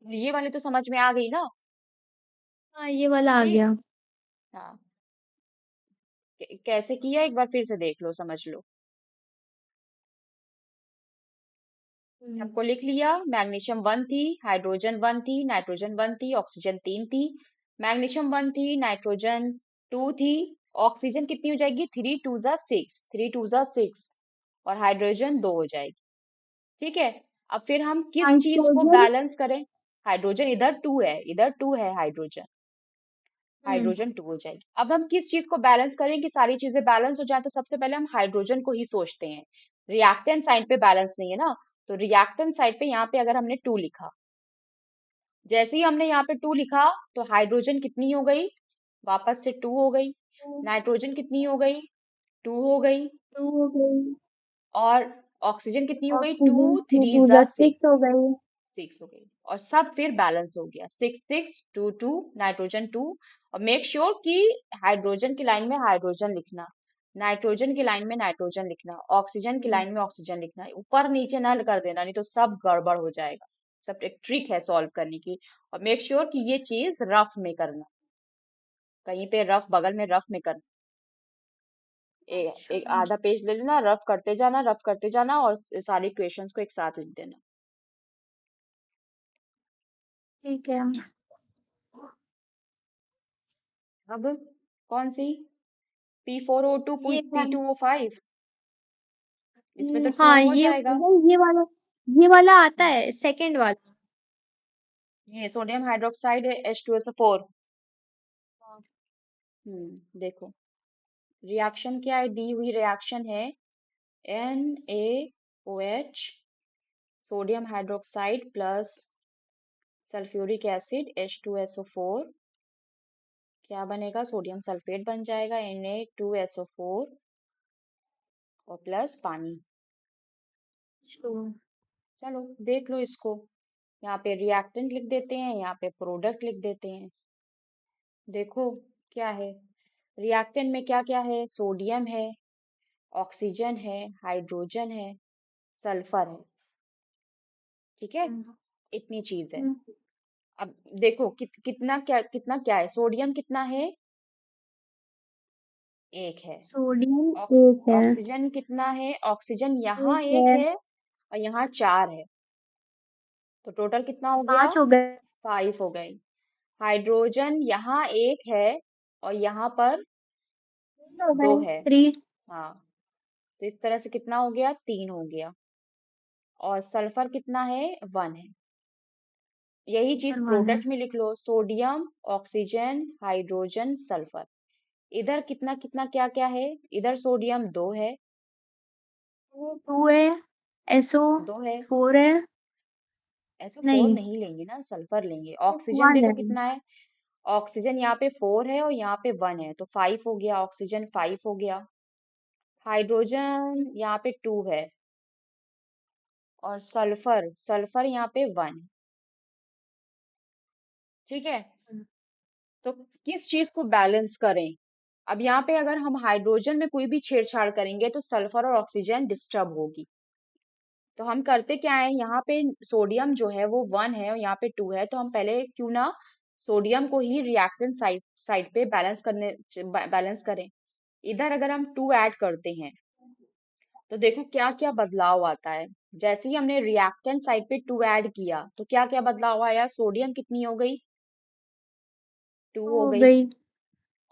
ये वाली तो समझ में आ गई ना? हाँ, ये वाला आ ठीक। गया। हाँ। कैसे किया एक बार फिर से देख लो, समझ लो। हम्म। सबको लिख लिया। मैग्नीशियम 1 थी, हाइड्रोजन 1 थी, नाइट्रोजन 1 थी, ऑक्सीजन 3 थी। मैग्नीशियम 1 थी, नाइट्रोजन 2 थी। ऑक्सीजन कितनी हो जाएगी? 3 2 जा 6, 3 2 जा 6। और हाइड्रोजन 2 हो जाएगी। ठीक है। अब फिर हम किस चीज को नाइट्रोजन। बैलेंस करें? हाइड्रोजन इधर 2 है, इधर 2 है हाइड्रोजन। हम्म। हाइड्रोजन 2 हो जाएगी। अब हम किस चीज को बैलेंस करें कि सारी चीजें बैलेंस हो जाए? तो सबसे पहले हम हाइड्रोजन को ही सोचते हैं। रिएक्टेंट साइड पे बैलेंस नहीं है ना, तो रिएक्टेंट साइड पे यहाँ पे अगर हमने 2 लिखा, जैसे ही हमने यहाँ पे 2 लिखा, तो हाइड्रोजन कितनी हो गई? वापस से 2 हो गई। नाइट्रोजन कितनी हो गई? 2 हो गई। टू हो गई। और ऑक्सीजन कितनी हो गई? Two oxygen two three two जा जा सिक्स हो सिक्स। गई। 6 हो गई। और सब फिर बैलेंस हो गया, 6 6 2 2, नाइट्रोजन 2। और मेक श्योर कि हाइड्रोजन की लाइन में हाइड्रोजन लिखना, नाइट्रोजन की लाइन में नाइट्रोजन लिखना, ऑक्सीजन की हम्म। लाइन में ऑक्सीजन लिखना। ऊपर नीचे न कर देना, नहीं तो सब गड़बड़ हो जाएगा। सब एक ट्रिक है सॉल्व करने की। और मेक श्योर कि ये चीज रफ में करना, कहीं पे रफ, बगल में रफ में करना। अच्छा। एक आधा पेज ले लेना, रफ करते जाना, रफ करते जाना, और सारी क्वेश्चंस को एक साथ लिख देना। ठीक है। अब कौन सी? P4O2 ये P2O5, इसमें तो 2 हाँ, हो ये जाएगा। नहीं, ये वाला आता है सेकंड वाला। ये सोडियम हाइड्रोक्साइड है, H2SO4। हाँ। देखो, रिएक्शन क्या है? दी हुई रिएक्शन है NaOH, sodium hydroxide plus sulphuric acid H2SO4। क्या बनेगा? सोडियम सल्फेट बन जाएगा, Na2SO4, और प्लस पानी। श्योर। चलो देख लो इसको। यहाँ पे रिएक्टेंट लिख देते हैं, यहाँ पे प्रोडक्ट लिख देते हैं। देखो क्या है। रिएक्टेंट में क्या क्या है? सोडियम है, ऑक्सीजन है, हाइड्रोजन है, सल्फर है। ठीक है। हम्म। इतनी चीज है। हम्म। अब देखो कितना क्या है? सोडियम कितना है? 1 है। सोडियम एक है। ऑक्सीजन कितना है? ऑक्सीजन यहाँ एक 1 है। है और यहाँ 4 है। तो टोटल कितना हो गया? 5 हो गए। 5 हो गई। हाइड्रोजन यहाँ 1 है और यहाँ पर हो 2 गए है। 3। हाँ। तो इस तरह से कितना हो गया? 3 हो गया। और सल्फर कितना है? 1 है। यही चीज ऊपर 1 है। प्रोडक्ट में लिख लो, सोडियम, ऑक्सीजन, हाइड्रोजन, सल्फर। इधर कितना कितना क्या क्या है? इधर सोडियम 2 है। 2 है। एसओ 2 है। 4 है। SO4 नहीं, नहीं लेंगे ना, सल्फर लेंगे। सिर्फ ऑक्सीजन 1 देखो है। कितना है? ऑक्सीजन यहाँ पे 4 है और यहाँ पे 1 है, तो 5 हो गया। ऑक्सीजन 5 हो गया। हाइड्रोजन यहाँ पे 2 है, और सल्फर सल्फर यहाँ पे 1। ठीक है। तो किस चीज को बैलेंस करें? अब यहाँ पे अगर हम हाइड्रोजन में कोई भी छेड़छाड़ करेंगे तो सल्फर और ऑक्सीजन डिस्टर्ब होगी। तो हम करते क्या है, यहाँ पे सोडियम जो है वो 1 है और यहाँ पे 2 है, तो हम पहले क्यों ना सोडियम को ही रिएक्टेंट साइड साइड पे बैलेंस करें। इधर अगर हम 2 ऐड करते हैं तो देखो क्या क्या बदलाव आता है। जैसे ही हमने रिएक्टेंट साइड पे 2 ऐड किया तो क्या क्या बदलाव आया? सोडियम कितनी हो गई? 2 2 हो हो गई। गई।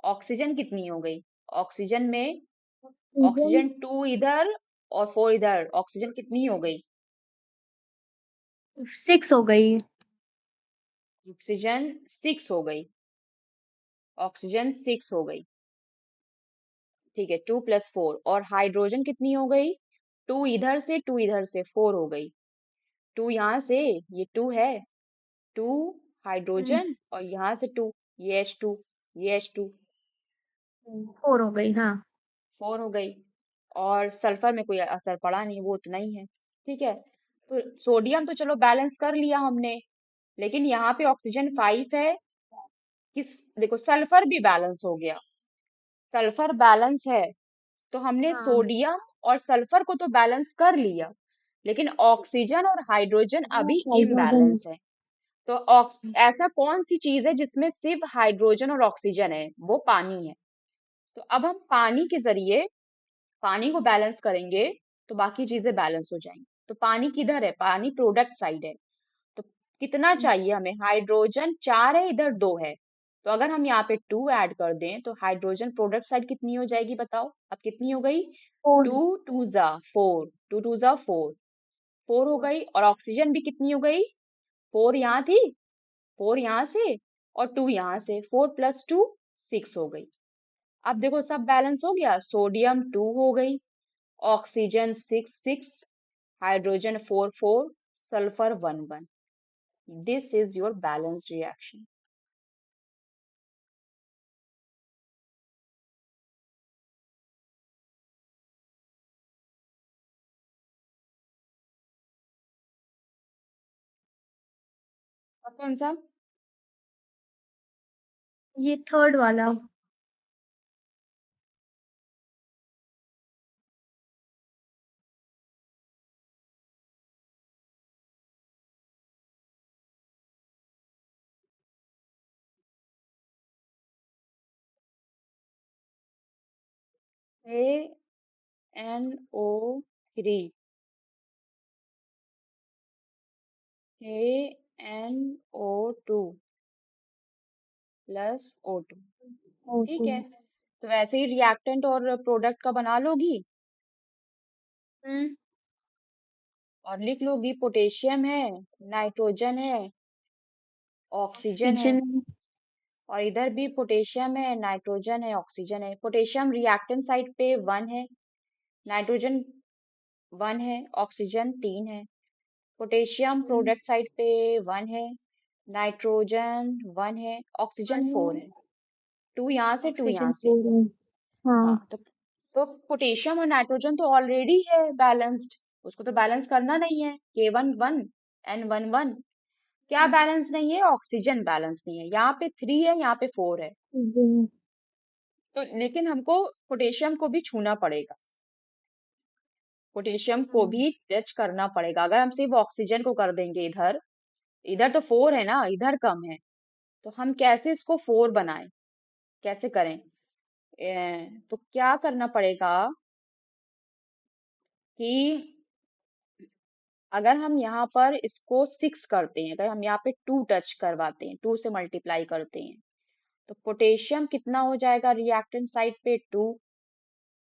ऑक्सीजन कितनी हो गई? ऑक्सीजन में ऑक्सीजन ऑक्सीजन 2 इधर और 4 इधर, ऑक्सीजन कितनी हो गई? 6 हो गई। ऑक्सीजन 6 हो गई। ऑक्सीजन 6 हो गई। ठीक है, 2 + 4। और हाइड्रोजन कितनी हो गई? 2 इधर से 2 इधर से 4 हो गई। 2 यहाँ से, ये 2 है, 2 हुँ, हाइड्रोजन, और यहाँ से 2, ये H2, ये H2, 4 हो गई, हाँ। 4 हो गई। और सल्फर में कोई असर पड़ा नहीं, वो उतना ही है। ठीक है। तो सोडियम तो चलो बैलेंस कर लिया हमने, लेकिन यहाँ पे ऑक्सीजन 5 है। किस देखो, सल्फर भी बैलेंस हो गया। सल्फर बैलेंस है, तो हमने हाँ, सोडियम और सल्फर को तो बैलेंस कर लिया, लेकिन ऑक्सीजन और हाइड्रोजन ये अभी हाइड्रोजन। इम्बैलेंस है। तो ऐसा कौन सी चीज है जिसमें सिर्फ हाइड्रोजन और ऑक्सीजन है? वो पानी है। तो अब हम पानी के जरिए पानी को बैलेंस करेंगे तो बाकी चीजें बैलेंस हो जाएंगी। तो पानी किधर है? पानी प्रोडक्ट साइड है। तो कितना चाहिए हमें? हाइड्रोजन 4 है, इधर 2 है। तो अगर हम यहाँ पे 2 ऐड कर दें तो हाइड्रोजन प्रोडक्ट साइड कितनी हो जाएगी बताओ? अब कितनी हो गई? 4। 2 2 जा 4, 2 2 जा 4, 4 हो गई। और ऑक्सीजन भी कितनी हो गई? 4 यहाँ थी, 4 यहाँ से और 2 यहाँ से, 4 + 2 6 हो गई। अब देखो सब बैलेंस हो गया। सोडियम 2 हो गई, oxygen 6 6, hydrogen 4 4, sulphur 1 1। This is your balance reaction. और कौन सा? ये थर्ड वाला। ANO3, ANO2 + O2। ठीक O2। है, तो ऐसे ही रिएक्टेंट और प्रोडक्ट का बना लोगी हम्म। और लिख लोगी। पोटेशियम है, नाइट्रोजन है, ऑक्सीजन है। ऑक्सीजन। और इधर भी पोटेशियम है, नाइट्रोजन है, ऑक्सीजन है। पोटेशियम रिएक्टेंट साइड पे 1 है, नाइट्रोजन 1 है, ऑक्सीजन 3 है। पोटेशियम प्रोडक्ट साइड पे 1 है, नाइट्रोजन 1 है, ऑक्सीजन 4 है। 2 यहाँ से, 2 ऑक्सीजन यहाँ से। 4 है। हाँ। हाँ, तो पोटेशियम और नाइट्रोजन तो ऑलरेडी है बैलेंस्ड, उसको तो बैलेंस करना नहीं है। K1 1, N1 1। क्या बैलेंस नहीं है? ऑक्सीजन बैलेंस नहीं है। यहाँ पे 3 है, यहाँ पे 4 है। ऑक्सीजन। तो लेकिन हमको पोटेशियम को भी छूना पड़ेगा, पोटेशियम को भी टच करना पड़ेगा। अगर हम सिर्फ ऑक्सीजन को कर देंगे इधर, इधर तो 4 है ना, इधर कम है। तो हम कैसे इसको 4 बनाएं? कैसे करें? तो क्या करना पड़ेगा कि अगर हम यहाँ पर इसको 6 करते हैं, अगर हम यहाँ पे 2 टच करवाते हैं, 2 से मल्टीप्लाई करते हैं, तो पोटेशियम कितना हो जाएगा रिएक्टेंट साइड पे? 2।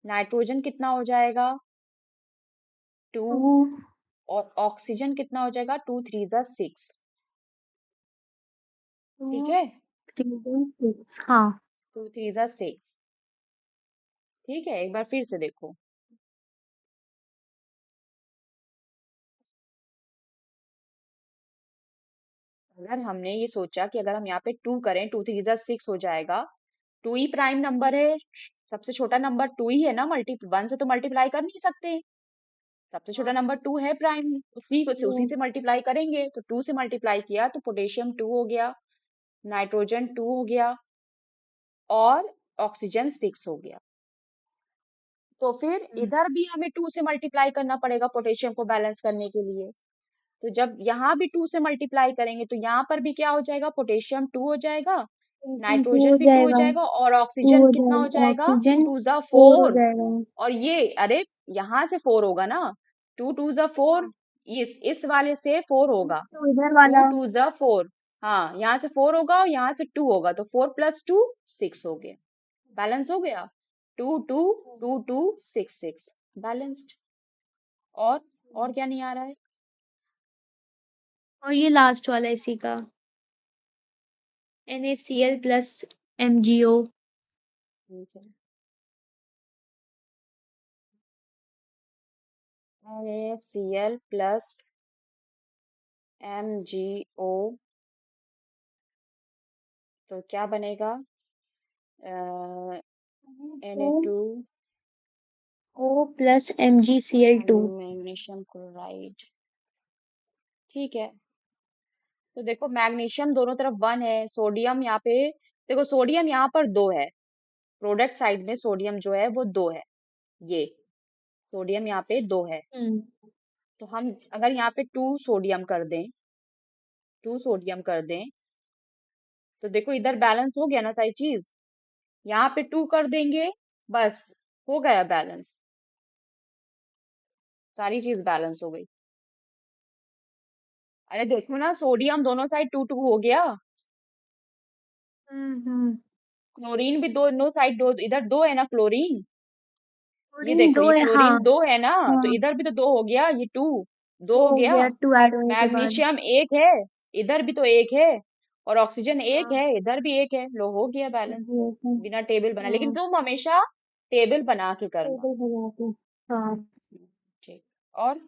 नाइट्रोजन कितना हो जाएगा? 2। 2। और ऑक्सीजन कितना हो जाएगा? 2 3 जा 6। 2 ठीक है, 3 6। हाँ। 2 3 जा 6। ठीक है, एक बार फिर से देखो। अगर हमने ये सोचा कि अगर हम यहाँ पे 2 करें, 2 3 जा 6 हो जाएगा। 2 ही प्राइम नंबर है, सबसे छोटा नंबर 2 ही है ना। 1 से तो मल्टीप्लाई कर नहीं सकते। सबसे छोटा नंबर 2 है प्राइम, उसी तो से मल्टीप्लाई करेंगे। तो 2 से मल्टीप्लाई किया तो पोटेशियम 2 हो गया, नाइट्रोजन 2 हो गया और ऑक्सीजन 6 हो गया। तो फिर इधर भी हमें 2 से मल्टीप्लाई करना पड़ेगा पोटेशियम को बैलेंस करने के लिए। तो जब यहाँ भी 2 से मल्टीप्लाई करेंगे तो यहाँ पर भी क्या हो जाएगा? पोटेशियम 2 हो जाएगा, पोटेशियम 2 हो नाइट्रोजन भी 2 हो जाएगा। जाएगा और 2 ऑक्सीजन हो कितना हो जाएगा। जाएगा? टू ऑक्सीजन टू जा 4 हो 4। जाएगा। और ये अरे यहाँ से 4 होगा ना, 2 2 जा 4। इस वाले से 4 होगा, तो इधर टू वाला। टू जा 4। हाँ, यहाँ से 4 होगा और यहाँ से 2 होगा, तो 4 + 2 6 हो गया। बैलेंस हो गया। 2 2 2 2 6 6 बैलेंस्ड। और क्या नहीं आ रहा है? और ये लास्ट वाला इसी का। NaCl + MgO। ठीक है, NaCl + MgO। तो क्या बनेगा? O Na2 O + MgCl2। Magnesium chloride. ठीक है, तो देखो मैग्नीशियम दोनों तरफ 1 है, सोडियम यहाँ पे, देखो सोडियम यहाँ पर 2 है। प्रोडक्ट साइड में सोडियम जो है वो 2 है। ये सोडियम यहाँ पे 2 है। हम्म। तो हम अगर यहाँ पे 2 सोडियम कर दें, 2 सोडियम कर दें, तो देखो इधर बैलेंस हो गया ना सारी चीज। यहाँ पे 2 कर देंगे, बस हो गया बैलेंस, सारी चीज बैलेंस हो गई। अरे देखो ना, सोडियम दोनों साइड 2 2 हो गया। हम्म। क्लोरीन भी दोनों साइड 2, इधर 2 है ना क्लोरीन। ये क्लोरीन देखो, दो ये है, हाँ। क्लोरीन 2 है ना, तो हाँ, इधर भी तो 2 हो गया, ये 2 2 दो हो हो गया। गया 2 ऐड होने के बाद। मैग्नीशियम 1 है, इधर भी तो 1 है। और ऑक्सीजन 1 हाँ, है, इधर भी 1 है, लो हो गया बैलेंस। ये है। बिना टेबल बना, लेकिन हाँ, तुम हमेशा टेबल बना के करना। टेबल बना के। हाँ। ठीक। और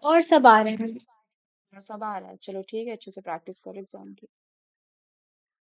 और सब आ रहे हैं। सब आ रहा है, चलो ठीक है, अच्छे से प्रैक्टिस करो एग्जाम की।